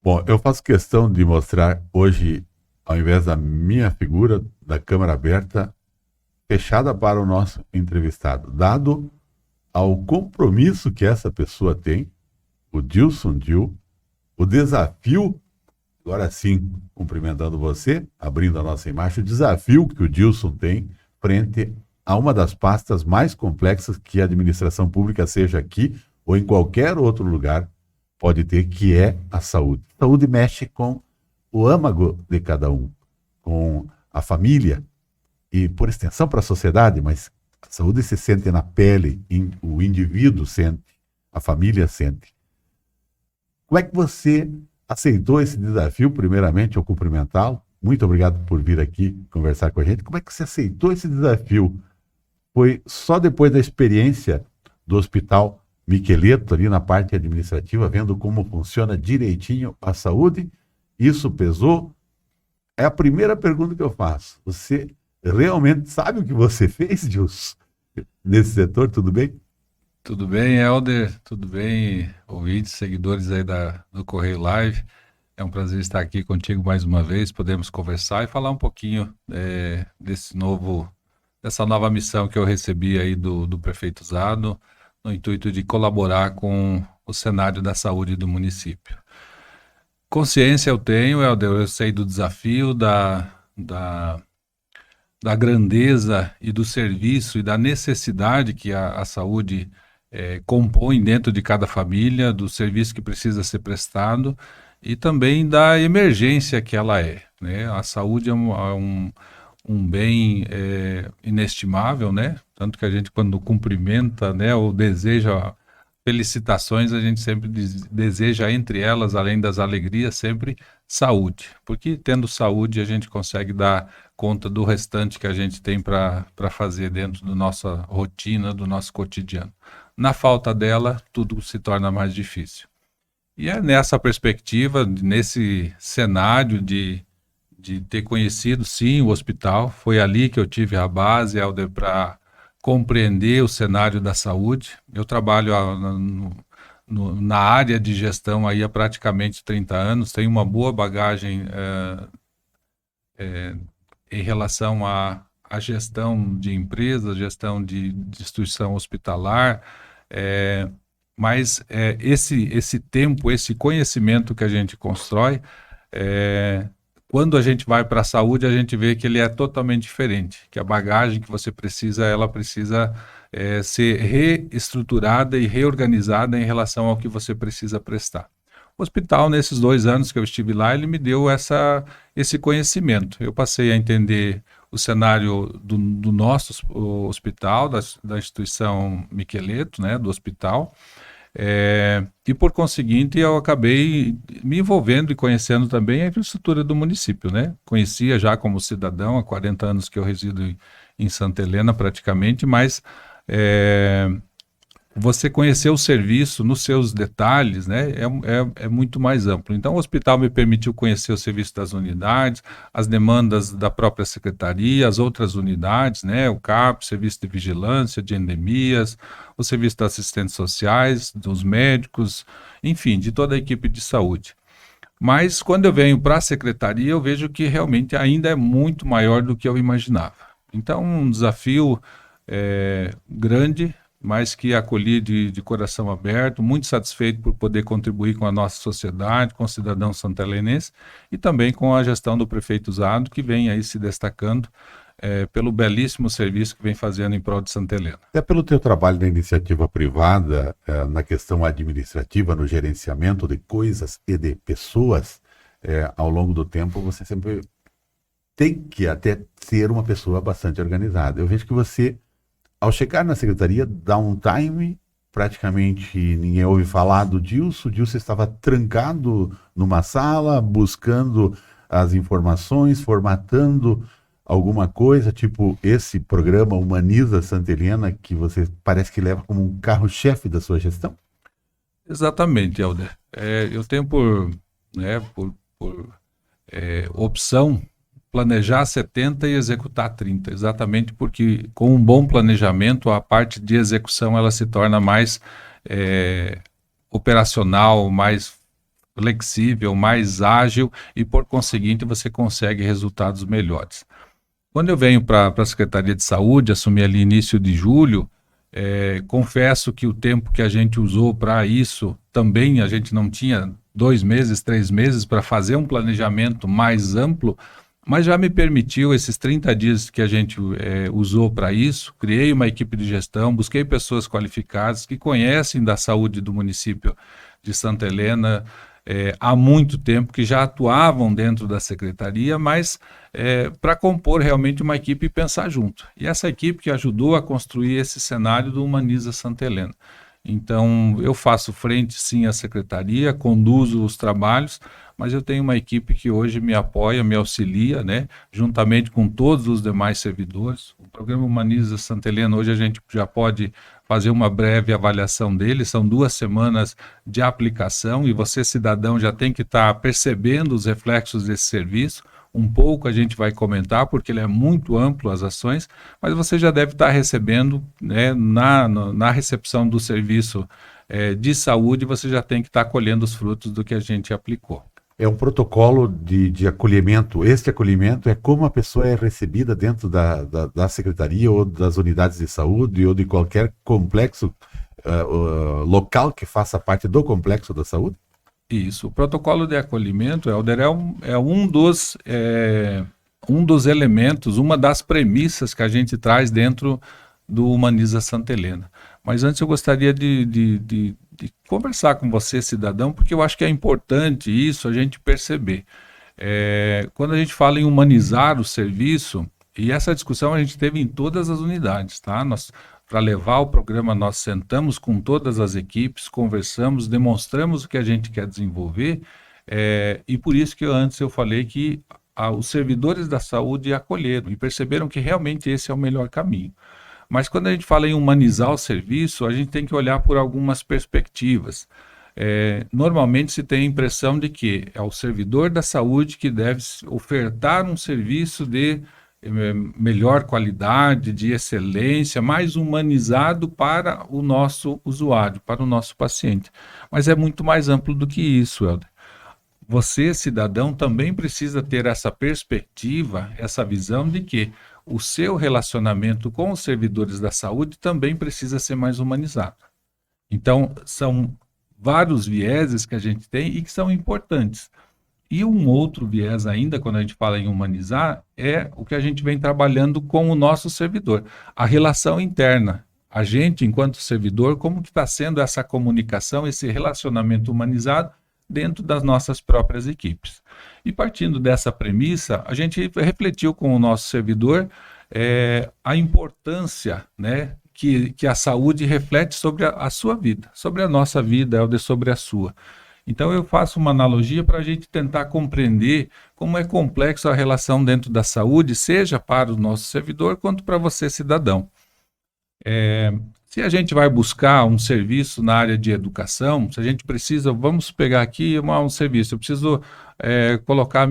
Bom, eu faço questão de mostrar hoje, ao invés da minha figura, da câmera aberta, fechada para o nosso entrevistado, dado ao compromisso que essa pessoa tem, o Dilson Dil, o desafio, agora sim, cumprimentando você, abrindo a nossa imagem, o desafio que o Dilson tem frente a uma das pastas mais complexas que a administração pública, seja aqui ou em qualquer outro lugar, pode ter, que é a saúde. A saúde mexe com o âmago de cada um, com a família e, por extensão, para a sociedade, mas a saúde se sente na pele, o indivíduo sente, a família sente. Como é que você aceitou esse desafio? Primeiramente, eu cumprimentá-lo. Muito obrigado por vir aqui conversar com a gente. Como é que você aceitou esse desafio? Foi só depois da experiência do Hospital Miqueleto, ali na parte administrativa, vendo como funciona direitinho a saúde? Isso pesou? É a primeira pergunta que eu faço. Você realmente sabe o que você fez, Gilson, nesse setor? Tudo bem? Tudo bem, Helder? Tudo bem, ouvintes, seguidores aí do Correio Live? É um prazer estar aqui contigo mais uma vez. Podemos conversar e falar um pouquinho dessa nova missão que eu recebi aí do prefeito Zado, no intuito de colaborar com o cenário da saúde do município. Consciência eu tenho, Helder, eu sei do desafio, da grandeza e do serviço e da necessidade que a saúde compõe dentro de cada família, do serviço que precisa ser prestado e também da emergência que ela é, né? A saúde é um bem inestimável, né? Tanto que a gente, quando cumprimenta, né, ou deseja felicitações, a gente sempre deseja, entre elas, além das alegrias, sempre saúde. Porque tendo saúde, a gente consegue dar conta do restante que a gente tem para fazer dentro da nossa rotina, do nosso cotidiano. Na falta dela, tudo se torna mais difícil. E é nessa perspectiva, nesse cenário de ter conhecido, sim, o hospital, foi ali que eu tive a base, Helder, para compreender o cenário da saúde. Eu trabalho na área de gestão aí há praticamente 30 anos, tenho uma boa bagagem em relação à gestão de empresas, gestão de instituição hospitalar, mas esse tempo, esse conhecimento que a gente constrói, quando a gente vai para a saúde, a gente vê que ele é totalmente diferente, que a bagagem que você precisa, ela precisa ser reestruturada e reorganizada em relação ao que você precisa prestar. O hospital, nesses 2 anos que eu estive lá, ele me deu esse conhecimento. Eu passei a entender o cenário do nosso hospital, da instituição Miqueleto, né, do hospital, e por conseguinte eu acabei me envolvendo e conhecendo também a infraestrutura do município, né? Conhecia já como cidadão, há 40 anos que eu resido em Santa Helena praticamente, mas você conhecer o serviço nos seus detalhes, né, é muito mais amplo. Então, o hospital me permitiu conhecer o serviço das unidades, as demandas da própria secretaria, as outras unidades, né, o CAP, o serviço de vigilância, de endemias, o serviço das assistentes sociais, dos médicos, enfim, de toda a equipe de saúde. Mas, quando eu venho para a secretaria, eu vejo que realmente ainda é muito maior do que eu imaginava. Então, um desafio grande, mas que acolhi de coração aberto, muito satisfeito por poder contribuir com a nossa sociedade, com o cidadão santelenense e também com a gestão do prefeito Zado, que vem aí se destacando pelo belíssimo serviço que vem fazendo em prol de Santa Helena. Até pelo teu trabalho na iniciativa privada, na questão administrativa, no gerenciamento de coisas e de pessoas, ao longo do tempo você sempre tem que até ser uma pessoa bastante organizada. Eu vejo que você, ao chegar na secretaria, dá um time, praticamente ninguém ouve falar do Dilson. O Dilson estava trancado numa sala, buscando as informações, formatando alguma coisa, tipo esse programa Humaniza Santa Helena, que você parece que leva como um carro-chefe da sua gestão? Exatamente, Helder. Eu tenho por opção planejar 70 e executar 30, exatamente porque com um bom planejamento a parte de execução ela se torna mais operacional, mais flexível, mais ágil e, por conseguinte, você consegue resultados melhores. Quando eu venho para a Secretaria de Saúde, assumi ali início de julho, confesso que o tempo que a gente usou para isso, também a gente não tinha 2 meses, 3 meses para fazer um planejamento mais amplo, mas já me permitiu esses 30 dias que a gente usou para isso, criei uma equipe de gestão, busquei pessoas qualificadas que conhecem da saúde do município de Santa Helena há muito tempo, que já atuavam dentro da secretaria, mas para compor realmente uma equipe e pensar junto. E essa equipe que ajudou a construir esse cenário do Humaniza Santa Helena. Então, eu faço frente, sim, à secretaria, conduzo os trabalhos, mas eu tenho uma equipe que hoje me apoia, me auxilia, né, juntamente com todos os demais servidores. O programa Humaniza Santa Helena, hoje a gente já pode fazer uma breve avaliação dele, são 2 semanas de aplicação e você, cidadão, já tem que estar percebendo os reflexos desse serviço. Um pouco a gente vai comentar, porque ele é muito amplo, as ações, mas você já deve estar recebendo, né, na recepção do serviço de saúde, você já tem que estar colhendo os frutos do que a gente aplicou. É um protocolo de acolhimento. Este acolhimento é como a pessoa é recebida dentro da secretaria ou das unidades de saúde ou de qualquer complexo local que faça parte do complexo da saúde? Isso. O protocolo de acolhimento, Helder, é um dos elementos, uma das premissas que a gente traz dentro do Humaniza Santa Helena. Mas antes eu gostaria de conversar com você, cidadão, porque eu acho que é importante isso a gente perceber. Quando a gente fala em humanizar o serviço, e essa discussão a gente teve em todas as unidades, tá? Para levar o programa, nós sentamos com todas as equipes, conversamos, demonstramos o que a gente quer desenvolver, e por isso que antes eu falei que os servidores da saúde acolheram e perceberam que realmente esse é o melhor caminho. Mas quando a gente fala em humanizar o serviço, a gente tem que olhar por algumas perspectivas. Normalmente se tem a impressão de que é o servidor da saúde que deve ofertar um serviço de melhor qualidade, de excelência, mais humanizado para o nosso usuário, para o nosso paciente. Mas é muito mais amplo do que isso, Helder. Você, cidadão, também precisa ter essa perspectiva, essa visão de que o seu relacionamento com os servidores da saúde também precisa ser mais humanizado. Então, são vários vieses que a gente tem e que são importantes. E um outro viés ainda, quando a gente fala em humanizar, é o que a gente vem trabalhando com o nosso servidor, a relação interna. A gente, enquanto servidor, como que está sendo essa comunicação, esse relacionamento humanizado dentro das nossas próprias equipes. E partindo dessa premissa, a gente refletiu com o nosso servidor a importância, né, que a saúde reflete sobre a sua vida, sobre a nossa vida, Helder, sobre a sua. Então eu faço uma analogia para a gente tentar compreender como é complexa a relação dentro da saúde, seja para o nosso servidor quanto para você, cidadão. Se a gente vai buscar um serviço na área de educação, se a gente precisa, vamos pegar aqui um serviço, eu preciso colocar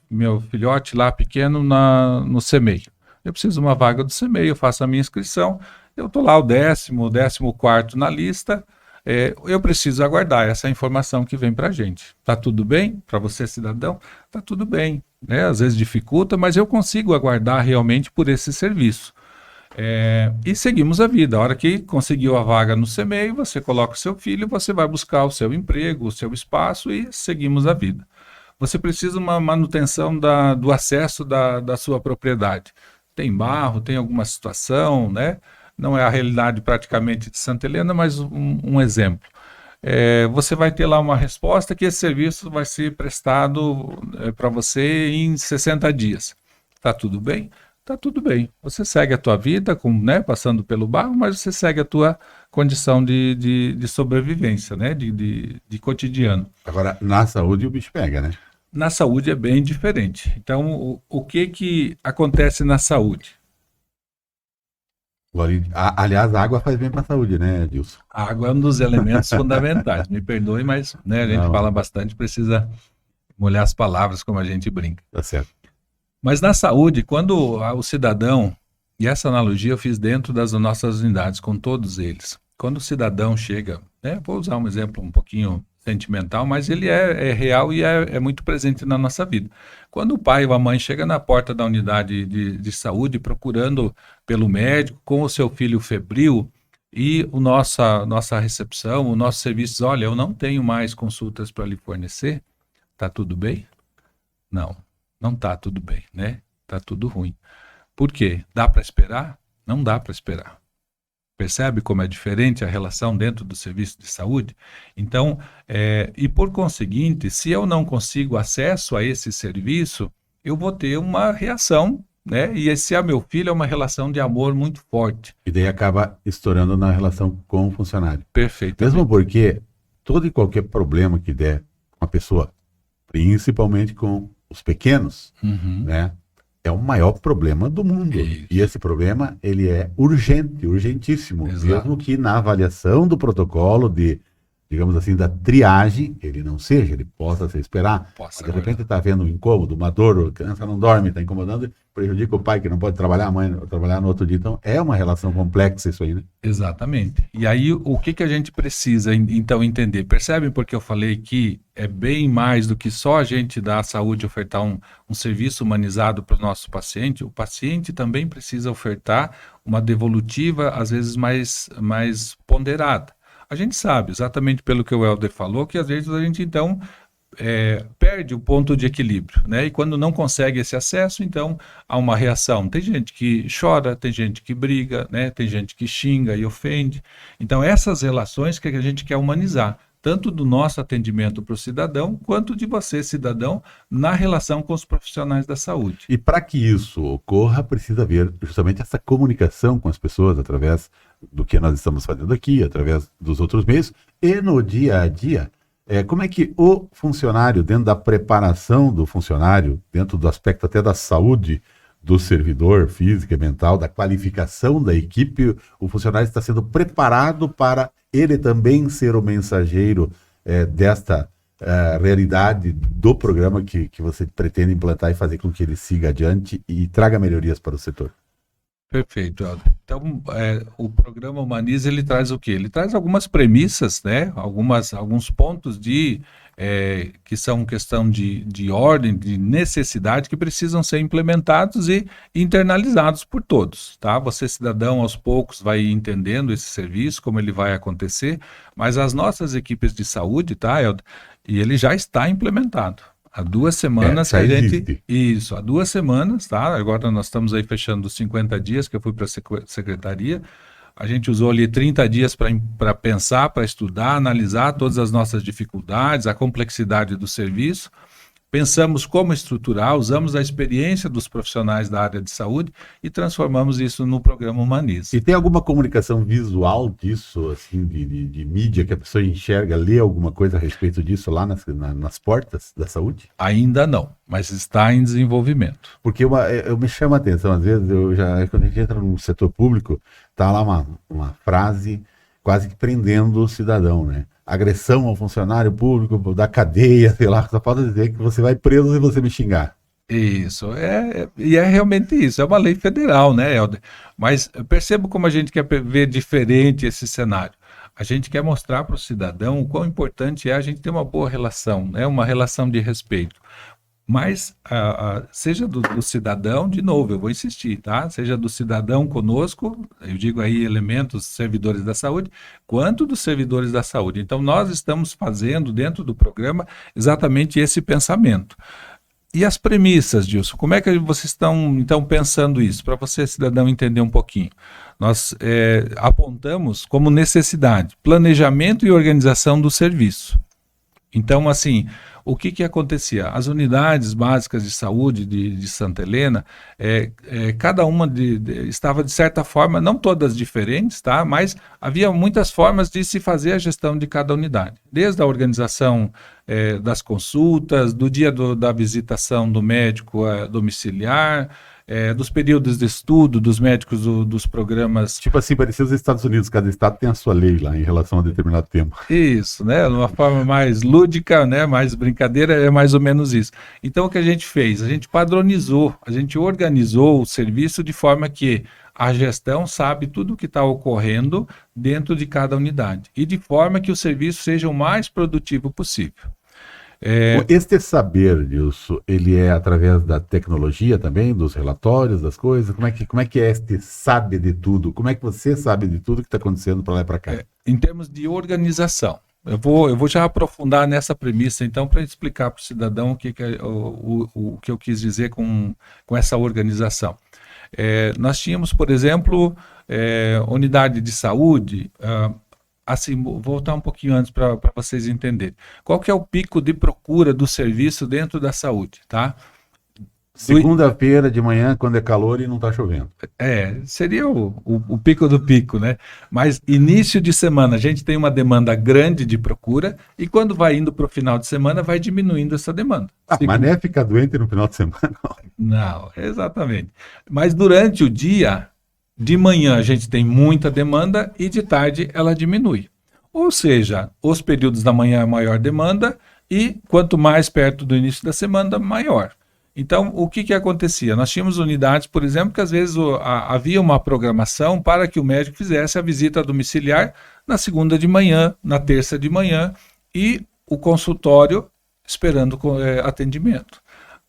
meu filhote lá pequeno no CMEI. Eu preciso de uma vaga do CMEI, eu faço a minha inscrição, eu estou lá o 14º na lista, eu preciso aguardar essa informação que vem para a gente. Está tudo bem? Para você, cidadão? Está tudo bem. Né? Às vezes dificulta, mas eu consigo aguardar realmente por esse serviço. E seguimos a vida. A hora que conseguiu a vaga no CMEI, você coloca o seu filho, você vai buscar o seu emprego, o seu espaço e seguimos a vida. Você precisa de uma manutenção do acesso da sua propriedade. Tem barro, tem alguma situação, né? Não é a realidade praticamente de Santa Helena, mas um exemplo. Você vai ter lá uma resposta que esse serviço vai ser prestado para você em 60 dias. Está tudo bem? Está tudo bem. Você segue a tua vida, né, passando pelo barro, mas você segue a tua condição de sobrevivência, né, de cotidiano. Agora, na saúde o bicho pega, né? Na saúde é bem diferente. Então, o que acontece na saúde? Aliás, a água faz bem para a saúde, né, Edilson? A água é um dos elementos fundamentais. Me perdoe, mas né, a gente fala bastante, precisa molhar as palavras, como a gente brinca. Tá certo. Mas na saúde, quando o cidadão, e essa analogia eu fiz dentro das nossas unidades, com todos eles, quando o cidadão chega, vou usar um exemplo um pouquinho sentimental, mas ele é real e é muito presente na nossa vida. Quando o pai ou a mãe chega na porta da unidade de saúde procurando pelo médico com o seu filho febril e nossa recepção, o nosso serviço diz, olha, eu não tenho mais consultas para lhe fornecer, tá tudo bem? Não tá tudo bem, né? Tá tudo ruim. Por quê? Dá para esperar? Não dá para esperar. Percebe como é diferente a relação dentro do serviço de saúde? Então, e por conseguinte, se eu não consigo acesso a esse serviço, eu vou ter uma reação, né? E se é meu filho, é uma relação de amor muito forte. E daí acaba estourando na relação com o funcionário. Perfeito. Mesmo porque todo e qualquer problema que der com a pessoa, principalmente com os pequenos, né? É o maior problema do mundo. Isso. E esse problema, ele é urgente, urgentíssimo. Exato. Mesmo que na avaliação do protocolo de, digamos assim, da triagem, ele não seja, ele possa se esperar. De repente está havendo um incômodo, uma dor, a criança não dorme, está incomodando, prejudica o pai que não pode trabalhar, a mãe trabalhar no outro dia. Então é uma relação complexa isso aí, né? Exatamente. E aí o que a gente precisa então entender? Percebem porque eu falei que é bem mais do que só a gente da saúde ofertar um serviço humanizado para o nosso paciente. O paciente também precisa ofertar uma devolutiva, às vezes mais ponderada. A gente sabe, exatamente pelo que o Helder falou, que às vezes a gente então perde o ponto de equilíbrio, né? E quando não consegue esse acesso, então há uma reação. Tem gente que chora, tem gente que briga, né? Tem gente que xinga e ofende. Então essas relações que a gente quer humanizar, tanto do nosso atendimento para o cidadão, quanto de você, cidadão, na relação com os profissionais da saúde. E para que isso ocorra, precisa haver justamente essa comunicação com as pessoas através do que nós estamos fazendo aqui, através dos outros meios, e no dia a dia, como é que o funcionário, dentro da preparação do funcionário, dentro do aspecto até da saúde do servidor, física e mental, da qualificação da equipe, o funcionário está sendo preparado para ele também ser o mensageiro desta realidade do programa que você pretende implantar e fazer com que ele siga adiante e traga melhorias para o setor. Perfeito, Helder. Então, o programa Humaniza, ele traz o quê? Ele traz algumas premissas, né? Alguns pontos que são questão de ordem, de necessidade, que precisam ser implementados e internalizados por todos, tá? Você, cidadão, aos poucos vai entendendo esse serviço, como ele vai acontecer, mas as nossas equipes de saúde, tá, Helder? E ele já está implementado. Há 2 semanas que a gente... Isso, há 2 semanas, tá? Agora nós estamos aí fechando os 50 dias que eu fui para a secretaria. A gente usou ali 30 dias para pensar, para estudar, analisar todas as nossas dificuldades, a complexidade do serviço. Pensamos como estruturar, usamos a experiência dos profissionais da área de saúde e transformamos isso no programa Humaniza. E tem alguma comunicação visual disso, assim, de mídia, que a pessoa enxerga, lê alguma coisa a respeito disso lá nas portas da saúde? Ainda não, mas está em desenvolvimento. Porque eu me chamo a atenção, às vezes, quando a gente entra no setor público, está lá uma frase quase que prendendo o cidadão, né? Agressão ao funcionário público, da cadeia, sei lá, só falta dizer que você vai preso se você me xingar. Isso, e é realmente isso, é uma lei federal, né, Helder? Mas perceba como a gente quer ver diferente esse cenário. A gente quer mostrar para o cidadão o quão importante é a gente ter uma boa relação, né? Uma relação de respeito. Mas seja do cidadão, de novo, eu vou insistir, tá? Seja do cidadão conosco, eu digo aí elementos servidores da saúde, quanto dos servidores da saúde. Então, nós estamos fazendo dentro do programa exatamente esse pensamento. E as premissas disso? Como é que vocês estão, então, pensando isso? Para você, cidadão, entender um pouquinho. Nós apontamos como necessidade planejamento e organização do serviço. Então, assim, o que acontecia? As unidades básicas de saúde de Santa Helena, cada uma estava de certa forma, não todas diferentes, tá? Mas havia muitas formas de se fazer a gestão de cada unidade. Desde a organização das consultas, do dia da visitação do médico domiciliar, dos períodos de estudo dos médicos dos programas. Tipo assim, parecia os Estados Unidos, cada estado tem a sua lei lá em relação a determinado tempo. Isso, né? De uma forma mais lúdica, né? Mais brincadeira, é mais ou menos isso. Então, o que a gente fez? A gente padronizou, a gente organizou o serviço de forma que a gestão sabe tudo o que está ocorrendo dentro de cada unidade e de forma que o serviço seja o mais produtivo possível. Este saber, Nilson, ele é através da tecnologia também, dos relatórios, das coisas? Como é que é este sabe de tudo? Como é que você sabe de tudo que está acontecendo para lá e para cá? Em termos de organização, eu vou já aprofundar nessa premissa, então, para explicar para o cidadão o que eu quis dizer com essa organização. Nós tínhamos, por exemplo, unidade de saúde, assim, vou voltar um pouquinho antes para vocês entenderem. Qual que é o pico de procura do serviço dentro da saúde, tá? Segunda-feira de manhã, quando é calor e não está chovendo. Seria o pico do pico, né? Mas início de semana a gente tem uma demanda grande de procura e quando vai indo para o final de semana vai diminuindo essa demanda. Mas não é ficar doente no final de semana, não, exatamente. Mas durante o dia, de manhã a gente tem muita demanda e de tarde ela diminui. Ou seja, os períodos da manhã é maior demanda e quanto mais perto do início da semana, maior. Então, o que acontecia? Nós tínhamos unidades, por exemplo, que às vezes havia uma programação para que o médico fizesse a visita domiciliar na segunda de manhã, na terça de manhã e o consultório esperando atendimento.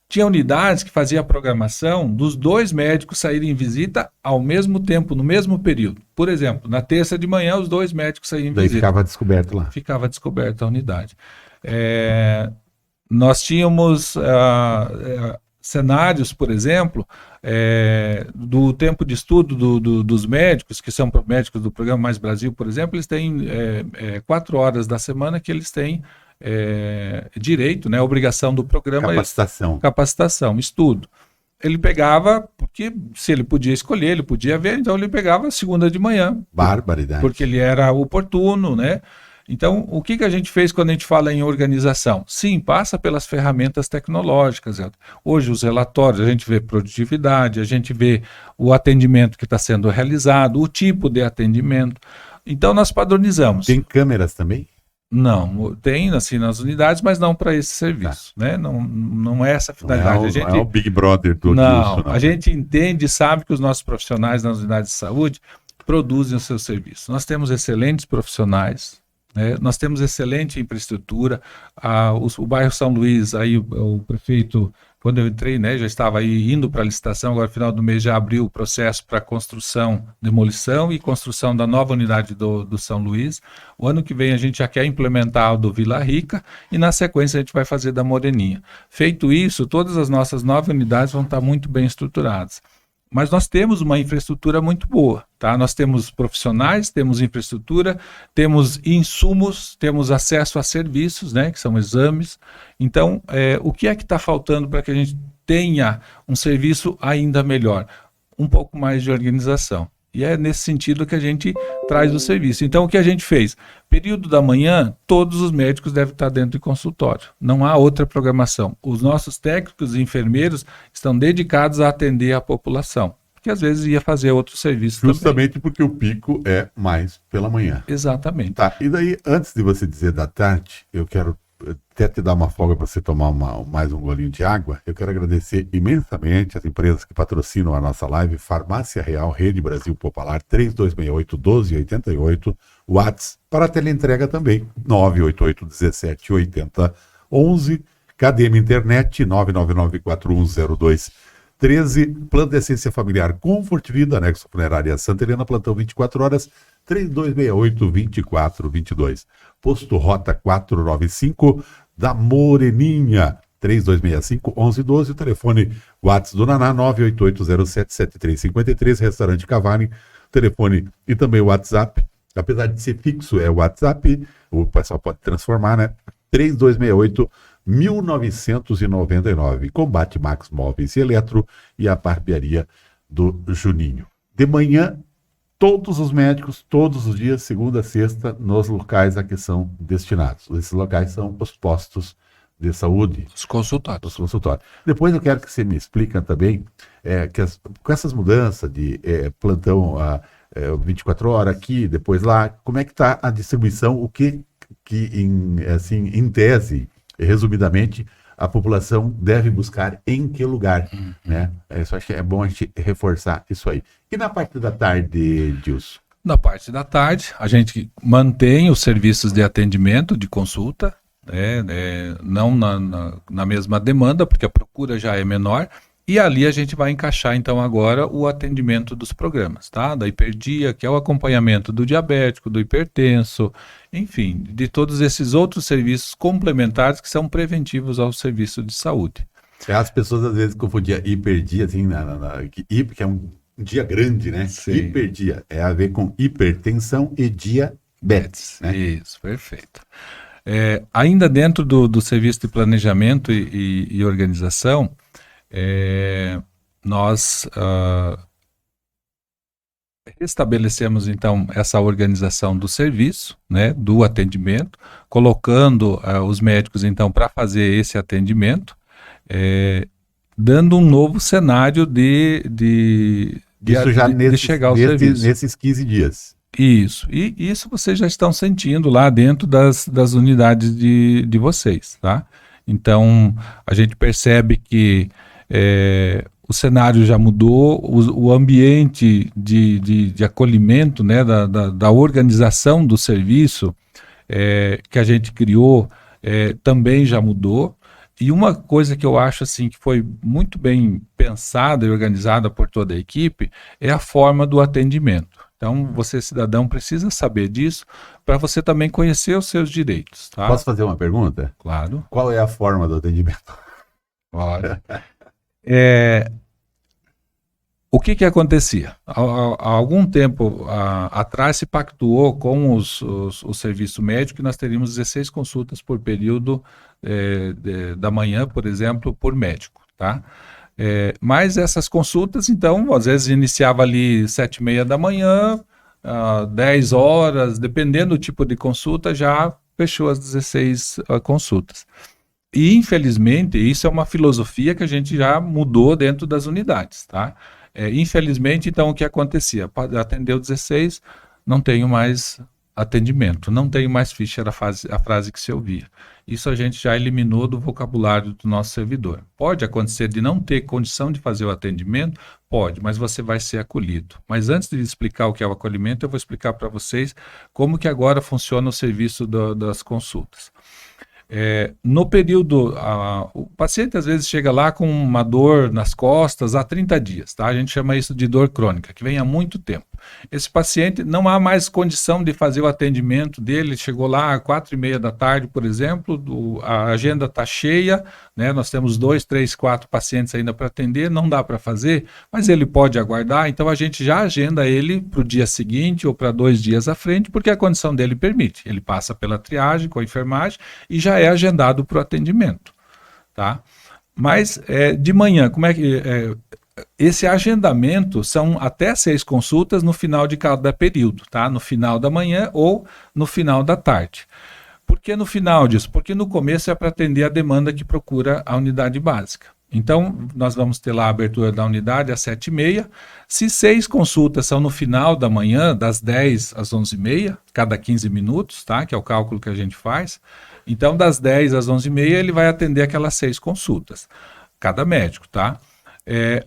Tinha unidades que faziam a programação dos 2 médicos saírem em visita ao mesmo tempo, no mesmo período. Por exemplo, na terça de manhã, os 2 médicos saíam em visita. Daí ficava descoberto lá. Ficava descoberta a unidade. Nós tínhamos cenários, por exemplo, do tempo de estudo dos médicos, que são médicos do programa Mais Brasil, por exemplo, eles têm 4 horas da semana que eles têm direito, né, obrigação do programa. Capacitação, estudo. Ele pegava, porque se ele podia escolher, ele podia ver, então ele pegava segunda de manhã. Barbaridade. Porque ele era oportuno, né? Então, o que a gente fez quando a gente fala em organização? Sim, passa pelas ferramentas tecnológicas. Hoje, os relatórios, a gente vê produtividade, a gente vê o atendimento que está sendo realizado, o tipo de atendimento. Então, nós padronizamos. Tem câmeras também? Não, tem assim nas unidades, mas não para esse serviço, né? Não é essa a finalidade. Não é o Big Brother do não. A gente entende e sabe que os nossos profissionais nas unidades de saúde produzem o seu serviço. Nós temos excelentes profissionais, né? Nós temos excelente infraestrutura. O bairro São Luís, aí o prefeito, quando eu entrei, né, já estava aí indo para a licitação, agora no final do mês já abriu o processo para construção, demolição e construção da nova unidade do São Luís. O ano que vem a gente já quer implementar o do Vila Rica e na sequência a gente vai fazer da Moreninha. Feito isso, todas as nossas 9 unidades vão estar muito bem estruturadas. Mas nós temos uma infraestrutura muito boa, tá? Nós temos profissionais, temos infraestrutura, temos insumos, temos acesso a serviços, né, que são exames. Então, o que é que está faltando para que a gente tenha um serviço ainda melhor? Um pouco mais de organização. E é nesse sentido que a gente traz o serviço. Então, o que a gente fez? Período da manhã, todos os médicos devem estar dentro do consultório. Não há outra programação. Os nossos técnicos e enfermeiros estão dedicados a atender a população, que às vezes ia fazer outro serviço Justamente também. Porque o pico é mais pela manhã. Exatamente. Tá, e daí, antes de você dizer da tarde, eu quero até te dar uma folga para você tomar mais um golinho de água. Eu quero agradecer imensamente as empresas que patrocinam a nossa live: Farmácia Real, Rede Brasil Popular, 3268-1288, WhatsApp para teleentrega também, 988-1780-11, KDM Internet, 999410213, Plano de Essência Familiar Comfort Vida, Anexo Funerária Santa Helena, plantão 24 horas, 3268-2422. Posto Rota 495 da Moreninha, 3265-1112. O telefone WhatsApp do Naná, 988077353. Restaurante Cavani, telefone e também o WhatsApp. Apesar de ser fixo, é o WhatsApp, o pessoal pode transformar, né? 3268-1999. Combate Max Móveis e Eletro e a barbearia do Juninho. De manhã, todos os médicos, todos os dias, segunda a sexta, nos locais a que são destinados. Esses locais são os postos de saúde. Os consultórios. Depois eu quero que você me explique também com essas mudanças de plantão 24 horas aqui, depois lá, como é que está a distribuição, o que em tese, resumidamente, a população deve buscar em que lugar, né? Isso acho que é bom a gente reforçar isso aí. E na parte da tarde, Dilson? Na parte da tarde, a gente mantém os serviços de atendimento, de consulta, não na mesma demanda, porque a procura já é menor, e ali a gente vai encaixar, então, agora o atendimento dos programas, tá? Da hiperdia, que é o acompanhamento do diabético, do hipertenso, enfim, de todos esses outros serviços complementares que são preventivos ao serviço de saúde. As pessoas às vezes confundiam hiperdia, assim, que é um dia grande, né? Sim. Hiperdia é a ver com hipertensão e diabetes, né? Isso, perfeito. Ainda dentro do serviço de planejamento e organização, nós estabelecemos então essa organização do serviço, né, do atendimento, colocando os médicos então para fazer esse atendimento, dando um novo cenário de chegar ao serviço. Nesses 15 dias. Isso, e isso vocês já estão sentindo lá dentro das unidades de vocês, tá? Então, a gente percebe que o cenário já mudou, o ambiente de acolhimento, né, da organização do serviço que a gente criou também já mudou. E uma coisa que eu acho assim, que foi muito bem pensada e organizada por toda a equipe é a forma do atendimento. Então, você, cidadão, precisa saber disso para você também conhecer os seus direitos. Tá? Posso fazer uma pergunta? Claro. Qual é a forma do atendimento? Olha. O que acontecia? Há algum tempo atrás se pactuou com o serviço médico que nós teríamos 16 consultas por período da manhã, por exemplo, por médico, tá? Mas essas consultas, então, às vezes iniciava ali 7h30 da manhã, 10 horas, dependendo do tipo de consulta, já fechou as 16 consultas. E, infelizmente, isso é uma filosofia que a gente já mudou dentro das unidades, tá? Infelizmente, então, o que acontecia? Atendeu 16, não tenho mais atendimento, não tenho mais ficha, era a frase que se ouvia. Isso a gente já eliminou do vocabulário do nosso servidor. Pode acontecer de não ter condição de fazer o atendimento? Pode, mas você vai ser acolhido. Mas antes de explicar o que é o acolhimento, eu vou explicar para vocês como que agora funciona o serviço das consultas. No período, o paciente às vezes chega lá com uma dor nas costas há 30 dias, tá? A gente chama isso de dor crônica, que vem há muito tempo. Esse paciente não há mais condição de fazer o atendimento dele, chegou lá às 4h30 da tarde, por exemplo, a agenda está cheia, né? Nós temos 2, 3, 4 pacientes ainda para atender, não dá para fazer, mas ele pode aguardar, então a gente já agenda ele para o dia seguinte ou para 2 dias à frente, porque a condição dele permite. Ele passa pela triagem com a enfermagem e já é agendado para o atendimento, tá? Mas de manhã, como é que esse agendamento são até 6 consultas no final de cada período, tá? No final da manhã ou no final da tarde. Por que no final disso? Porque no começo é para atender a demanda que procura a unidade básica. Então, nós vamos ter lá a abertura da unidade às 7h30. Se 6 consultas são no final da manhã, das 10 às 11h30, cada 15 minutos, tá? Que é o cálculo que a gente faz. Então, das 10 às 11h30, ele vai atender aquelas 6 consultas, cada médico, tá?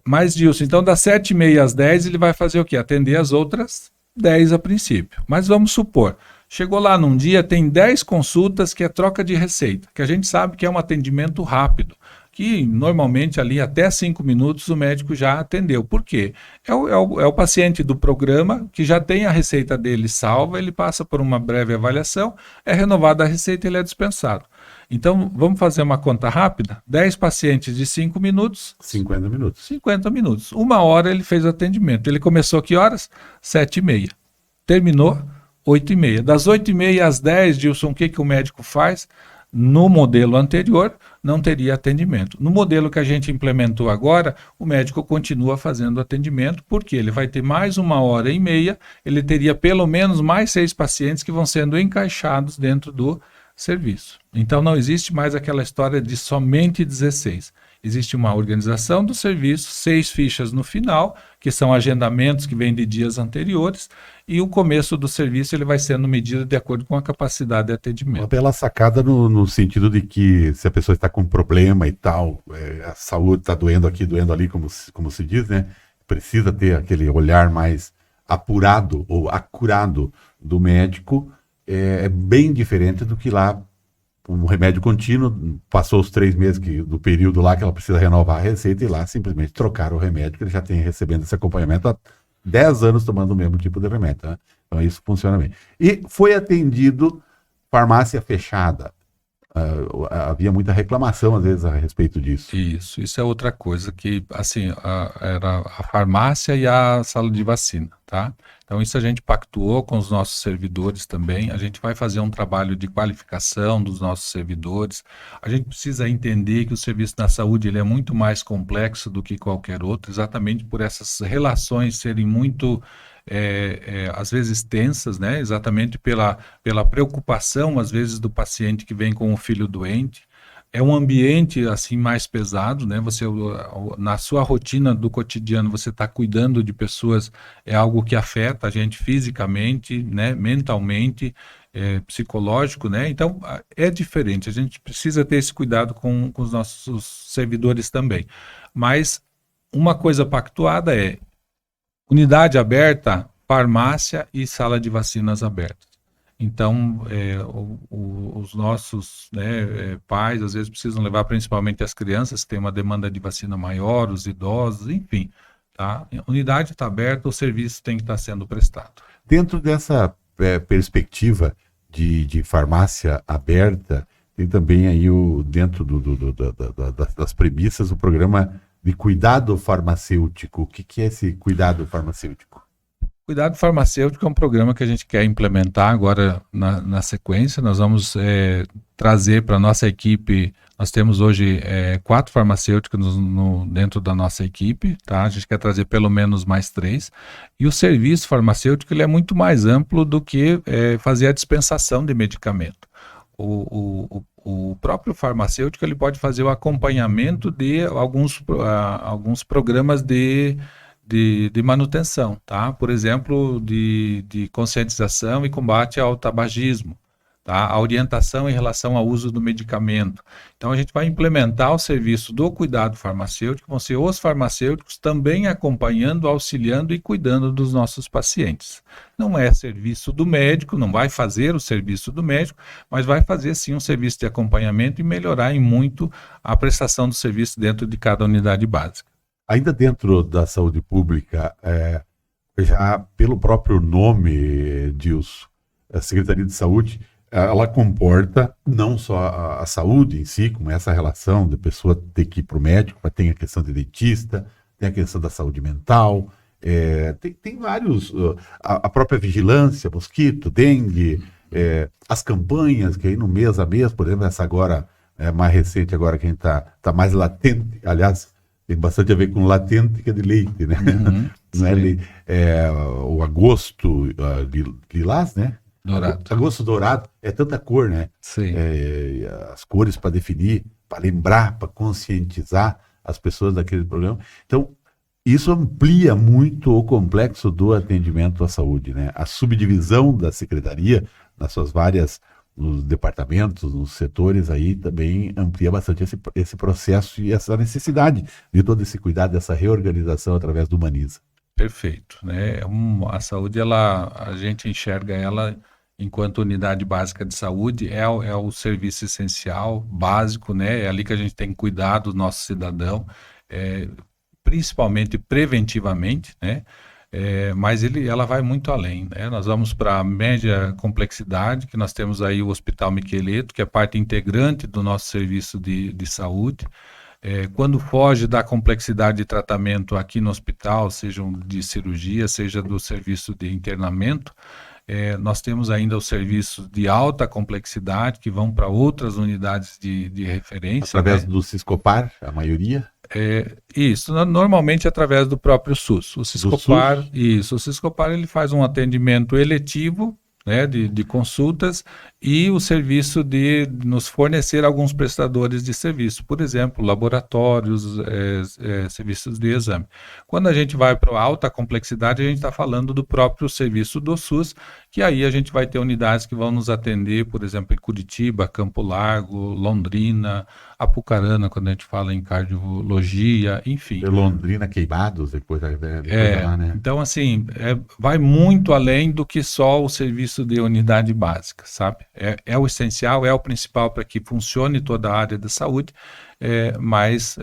Mas, Dilson, então das 7h30 às 10 ele vai fazer o quê? Atender as outras 10 a princípio. Mas vamos supor, chegou lá num dia, tem 10 consultas que é troca de receita, que a gente sabe que é um atendimento rápido, que normalmente ali até 5 minutos o médico já atendeu. Por quê? É o paciente do programa que já tem a receita dele salva, ele passa por uma breve avaliação, é renovada a receita e ele é dispensado. Então, vamos fazer uma conta rápida? 10 pacientes de 5 minutos. 50 minutos. 50 minutos. 1 hora ele fez o atendimento. Ele começou que horas? 7h30. Terminou 8h30. Das 8h30 às 10, Dilson, o que o médico faz? No modelo anterior, não teria atendimento. No modelo que a gente implementou agora, o médico continua fazendo atendimento, porque ele vai ter mais 1h30, ele teria pelo menos mais 6 pacientes que vão sendo encaixados dentro do serviço. Então não existe mais aquela história de somente 16. existe uma organização do serviço, 6 fichas no final, que são agendamentos que vêm de dias anteriores, e o começo do serviço ele vai sendo medido de acordo com a capacidade de Uma atendimento. bela sacada no sentido de que se a pessoa está com problema e tal, a saúde está doendo aqui, doendo ali, como se diz, né? Precisa ter aquele olhar mais apurado ou acurado do médico, é bem diferente do que lá um remédio contínuo, passou os 3 meses do período lá que ela precisa renovar a receita e lá simplesmente trocar o remédio que ele já tem recebendo esse acompanhamento há 10 anos tomando o mesmo tipo de remédio, né? Então isso funciona bem. E foi atendido farmácia fechada. Havia muita reclamação às vezes a respeito disso. Isso é outra coisa que, assim, era a farmácia e a sala de vacina, tá? Então isso a gente pactuou com os nossos servidores também, a gente vai fazer um trabalho de qualificação dos nossos servidores, a gente precisa entender que o serviço da saúde ele é muito mais complexo do que qualquer outro, exatamente por essas relações serem muito às vezes tensas, né? Exatamente pela preocupação, às vezes, do paciente que vem com o filho doente. É um ambiente assim mais pesado, né? Você na sua rotina do cotidiano você está cuidando de pessoas, é algo que afeta a gente fisicamente, né? Mentalmente, psicológico, né? Então é diferente. A gente precisa ter esse cuidado com os nossos servidores também. Mas uma coisa pactuada é unidade aberta, farmácia e sala de vacinas abertas. Então, os nossos, né, pais, às vezes, precisam levar principalmente as crianças, que têm uma demanda de vacina maior, os idosos, enfim. Tá? A unidade está aberta, o serviço tem que estar sendo prestado. Dentro dessa perspectiva de farmácia aberta, tem também aí dentro das premissas o programa de cuidado farmacêutico. O que é esse cuidado farmacêutico? Cuidado farmacêutico é um programa que a gente quer implementar agora na sequência. Nós vamos trazer para a nossa equipe, nós temos hoje 4 farmacêuticos dentro da nossa equipe, tá? A gente quer trazer pelo menos mais 3. E o serviço farmacêutico ele é muito mais amplo do que fazer a dispensação de medicamento. O próprio farmacêutico ele pode fazer o acompanhamento de alguns programas de manutenção, tá? Por exemplo, de conscientização e combate ao tabagismo, tá? A orientação em relação ao uso do medicamento. Então, a gente vai implementar o serviço do cuidado farmacêutico, vão ser os farmacêuticos também acompanhando, auxiliando e cuidando dos nossos pacientes. Não é serviço do médico, não vai fazer o serviço do médico, mas vai fazer sim um serviço de acompanhamento e melhorar em muito a prestação do serviço dentro de cada unidade básica. Ainda dentro da saúde pública, já pelo próprio nome, Dilson, a Secretaria de Saúde, ela comporta não só a saúde em si, como essa relação da pessoa ter que ir para o médico, mas tem a questão de dentista, tem a questão da saúde mental, tem vários, a própria vigilância, mosquito, dengue, as campanhas, que aí no mês a mês, por exemplo, essa agora, mais recente agora, quem está mais latente, aliás, tem bastante a ver com latente, que é de leite, né? Uhum, Não é o agosto lilás, né? Dourado. Agosto dourado, é tanta cor, né? Sim. As cores para definir, para lembrar, para conscientizar as pessoas daquele problema. Então, isso amplia muito o complexo do atendimento à saúde, né? A subdivisão da secretaria, nas suas várias, nos departamentos, nos setores aí, também amplia bastante esse processo e essa necessidade de todo esse cuidado, dessa reorganização através do Humaniza. Perfeito, né? A saúde, a gente enxerga ela enquanto unidade básica de saúde, é o serviço essencial, básico, né? É ali que a gente tem que cuidar do nosso cidadão, principalmente preventivamente, né? Mas ela vai muito além, né? Nós vamos para a média complexidade, que nós temos aí o Hospital Miqueleto, que é parte integrante do nosso serviço de saúde. Quando foge da complexidade de tratamento aqui no hospital, seja de cirurgia, seja do serviço de internamento, nós temos ainda os serviços de alta complexidade, que vão para outras unidades de referência. Através, né? do Siscopar, a maioria? Isso, normalmente através do próprio SUS. O Siscopar ele faz um atendimento eletivo, né, de consultas, e o serviço de nos fornecer alguns prestadores de serviço, por exemplo, laboratórios, serviços de exame. Quando a gente vai para alta complexidade, a gente está falando do próprio serviço do SUS, que aí a gente vai ter unidades que vão nos atender, por exemplo, em Curitiba, Campo Largo, Londrina, Apucarana, quando a gente fala em cardiologia, enfim. Londrina, Queimados, depois lá, né? Então, assim, vai muito além do que só o serviço de unidade básica, sabe? É o essencial, é o principal para que funcione toda a área da saúde, mas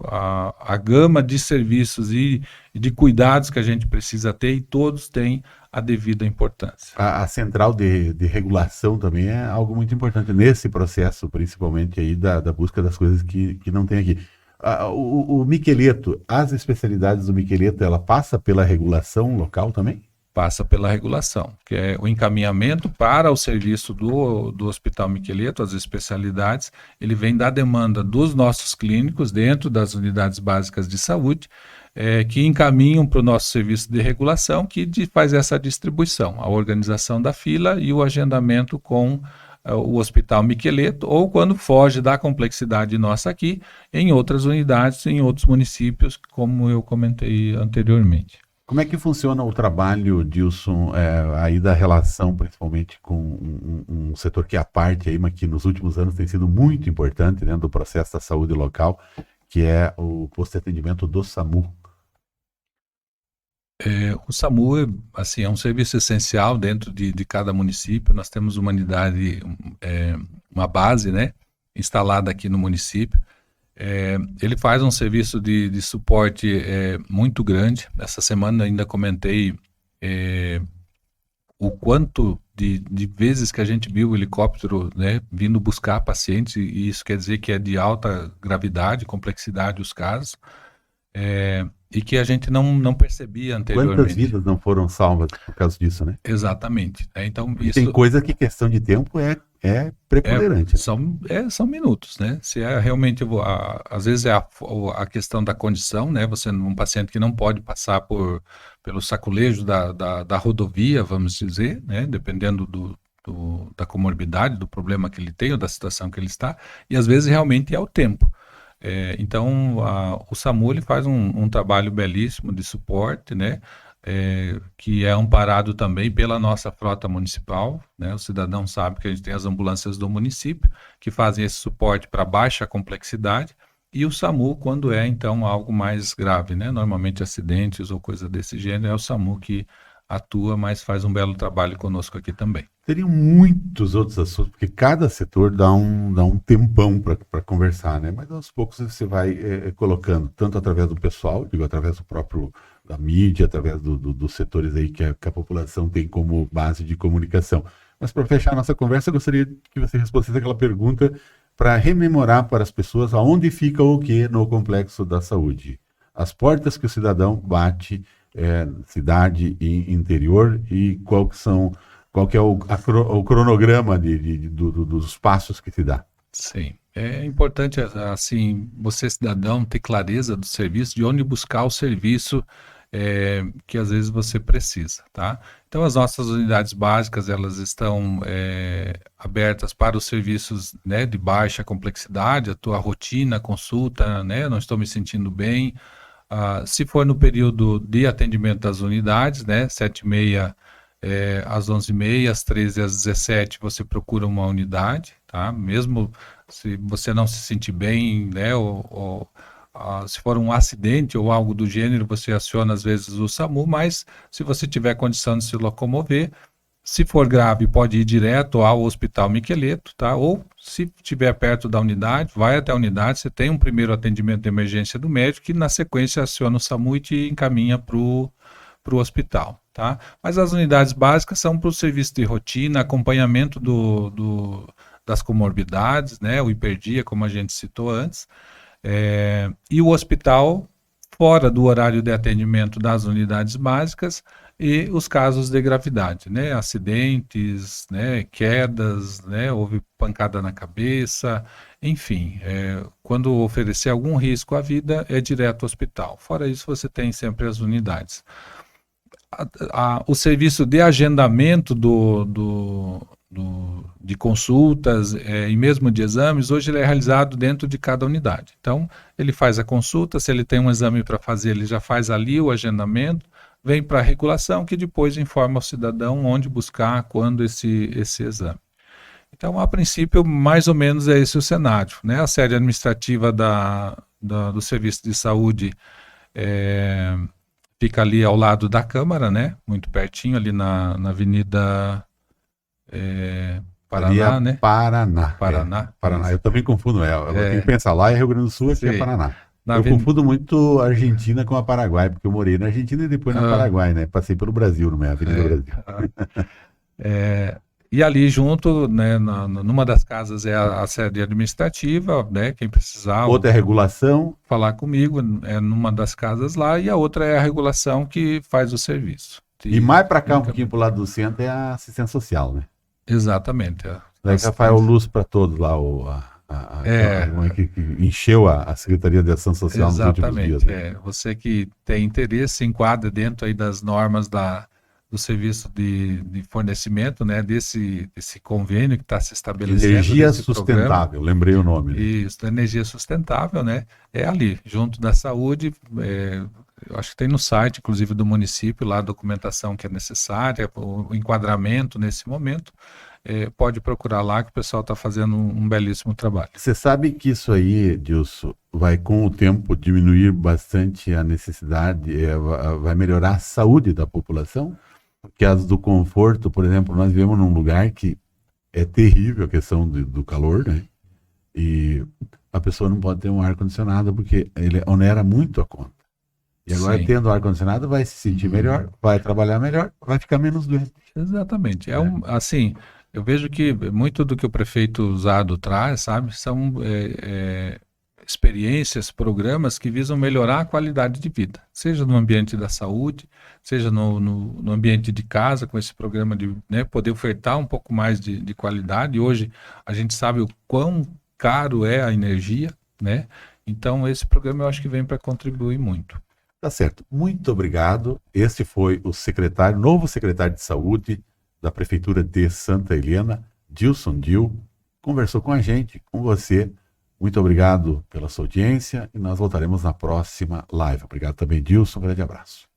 a gama de serviços e de cuidados que a gente precisa ter, e todos têm a devida importância. A central de regulação também é algo muito importante nesse processo, principalmente aí da busca das coisas que não tem aqui. O Miqueleto, as especialidades do Miqueleto, ela passa pela regulação local também? Passa pela regulação, que é o encaminhamento para o serviço do Hospital Miqueleto, as especialidades, ele vem da demanda dos nossos clínicos dentro das unidades básicas de saúde, que encaminham para o nosso serviço de regulação, que faz essa distribuição, a organização da fila e o agendamento com o Hospital Miqueleto, ou quando foge da complexidade nossa aqui, em outras unidades, em outros municípios, como eu comentei anteriormente. Como é que funciona o trabalho, Dilson, aí da relação, principalmente com um setor que é a parte aí, mas que nos últimos anos tem sido muito importante dentro do processo da saúde local, que é o posto de atendimento do SAMU? O SAMU assim, é um serviço essencial dentro de cada município. Nós temos uma unidade, uma base, né, instalada aqui no município. Ele faz um serviço de suporte muito grande. Essa semana ainda comentei o quanto de vezes que a gente viu o helicóptero, né, vindo buscar pacientes, e isso quer dizer que é de alta gravidade, complexidade os casos. E que a gente não percebia anteriormente. Quantas vidas não foram salvas por causa disso, né? Exatamente. Então, isso... Tem coisa que questão de tempo é preponderante. São minutos, né? Se realmente, às vezes a questão da condição, né? Você um paciente que não pode passar pelo saculejo da rodovia, vamos dizer, né? Dependendo da comorbidade, do problema que ele tem ou da situação que ele está, e às vezes realmente é o tempo. Então, o SAMU ele faz um trabalho belíssimo de suporte, né? Que é amparado também pela nossa frota municipal, né? O cidadão sabe que a gente tem as ambulâncias do município que fazem esse suporte para baixa complexidade, e o SAMU quando então algo mais grave, né? Normalmente acidentes ou coisa desse gênero, é o SAMU que atua, mas faz um belo trabalho conosco aqui também. Teriam muitos outros assuntos, porque cada setor dá um tempão para conversar, né? Mas aos poucos você vai colocando, tanto através do pessoal, digo, através do próprio da mídia, através dos setores aí que a população tem como base de comunicação. Mas para fechar a nossa conversa, eu gostaria que você respondesse aquela pergunta para rememorar para as pessoas aonde fica o que no complexo da saúde. As portas que o cidadão bate, cidade e interior, e qual que é o cronograma dos passos que se dá. Sim, é importante, assim, você cidadão ter clareza do serviço, de onde buscar o serviço que às vezes você precisa, tá? Então as nossas unidades básicas, elas estão abertas para os serviços, né, de baixa complexidade, a tua rotina, consulta, né, não estou me sentindo bem. Se for no período de atendimento das unidades, né, 7h30 às 11h30, às 13h às 17h, você procura uma unidade, tá? Mesmo se você não se sentir bem, né, se for um acidente ou algo do gênero, você aciona às vezes o SAMU, mas se você tiver condição de se locomover, se for grave, pode ir direto ao Hospital Miqueleto, tá? Ou se estiver perto da unidade, vai até a unidade, você tem um primeiro atendimento de emergência do médico, e na sequência aciona o SAMU e te encaminha para o hospital, tá? Mas as unidades básicas são para o serviço de rotina, acompanhamento das comorbidades, né? O hiperdia, como a gente citou antes, e o hospital fora do horário de atendimento das unidades básicas, e os casos de gravidade, né? Acidentes, né? Quedas, né? Houve pancada na cabeça, enfim, quando oferecer algum risco à vida, é direto ao hospital. Fora isso, você tem sempre as unidades. O serviço de agendamento de consultas e mesmo de exames, hoje ele é realizado dentro de cada unidade. Então, ele faz a consulta, se ele tem um exame para fazer, ele já faz ali o agendamento, vem para a regulação, que depois informa o cidadão onde buscar, quando esse exame. Então, a princípio, mais ou menos é esse o cenário, né? A sede administrativa do Serviço de Saúde fica ali ao lado da Câmara, né? Muito pertinho, ali na Avenida Paraná, né? Paraná. Paraná. Eu também confundo ela. Quem pensa lá é Rio Grande do Sul, aqui é Paraná. Eu confundo muito Argentina com a Paraguai, porque eu morei na Argentina e depois na Paraguai, né? Passei pelo Brasil, não é? Avenida Brasil. E ali junto, né, numa das casas é a sede administrativa, né? Quem precisar. Outra é a regulação. Falar comigo, é numa das casas lá, e a outra é a regulação que faz o serviço. E mais para cá, um pouquinho para o lado do centro, é a assistência social, né? Exatamente. Daí Rafael Luz para todos lá, que encheu a Secretaria de Ação Social nos últimos dias. Né? Você que tem interesse, se enquadra dentro aí das normas do serviço de fornecimento, né, desse convênio que está se estabelecendo. Energia sustentável, programa. Lembrei o nome. Né? Isso, energia sustentável, né, é ali, junto da saúde, eu acho que tem no site, inclusive do município, lá a documentação que é necessária, o enquadramento nesse momento, pode procurar lá que o pessoal está fazendo um belíssimo trabalho. Você sabe que isso aí, Dilson, vai com o tempo diminuir bastante a necessidade, vai melhorar a saúde da população? Porque as do conforto, por exemplo, nós vivemos num lugar que é terrível a questão do calor, né? E a pessoa não pode ter um ar-condicionado porque ele onera muito a conta. E agora, tendo ar-condicionado, vai se sentir melhor, vai trabalhar melhor, vai ficar menos doente. Exatamente. Assim, eu vejo que muito do que o prefeito Usado traz, sabe, são experiências, programas que visam melhorar a qualidade de vida, seja no ambiente da saúde, seja no ambiente de casa, com esse programa de, né, poder ofertar um pouco mais de qualidade. Hoje a gente sabe o quão caro é a energia, né? Então esse programa eu acho que vem para contribuir muito. Tá certo. Muito obrigado. Este foi o novo secretário de Saúde da Prefeitura de Santa Helena, Dilson Dil, conversou com a gente, com você. Muito obrigado pela sua audiência e nós voltaremos na próxima live. Obrigado também, Dilson. Um grande abraço.